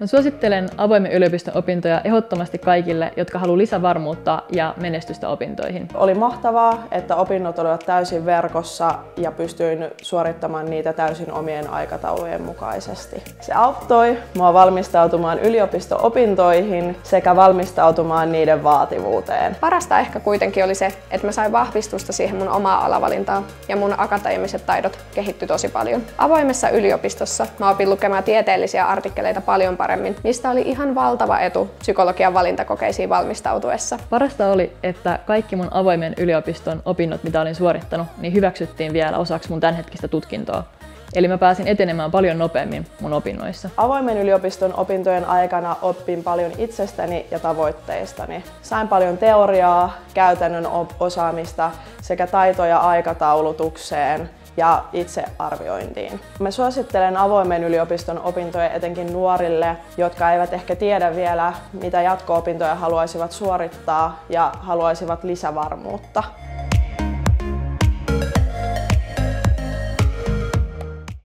Mä suosittelen avoimen yliopiston opintoja ehdottomasti kaikille, jotka haluaa lisävarmuutta ja menestystä opintoihin. Oli mahtavaa, että opinnot olivat täysin verkossa ja pystyin suorittamaan niitä täysin omien aikataulujen mukaisesti. Se auttoi mua valmistautumaan yliopisto-opintoihin sekä valmistautumaan niiden vaativuuteen. Parasta ehkä kuitenkin oli se, että mä sain vahvistusta siihen mun omaa alavalintaan ja mun akateemiset taidot kehittyi tosi paljon. Avoimessa yliopistossa mä opin lukemaan tieteellisiä artikkeleita paljon paremmin, mistä oli ihan valtava etu psykologian valintakokeisiin valmistautuessa. Parasta oli, että kaikki mun avoimen yliopiston opinnot, mitä olin suorittanut, niin hyväksyttiin vielä osaksi mun tämänhetkistä tutkintoa. Eli mä pääsin etenemään paljon nopeammin mun opinnoissa. Avoimen yliopiston opintojen aikana oppin paljon itsestäni ja tavoitteistani. Sain paljon teoriaa, käytännön osaamista sekä taitoja aikataulutukseen ja itsearviointiin. Mä suosittelen avoimen yliopiston opintoja etenkin nuorille, jotka eivät ehkä tiedä vielä, mitä jatko-opintoja haluaisivat suorittaa ja haluaisivat lisävarmuutta.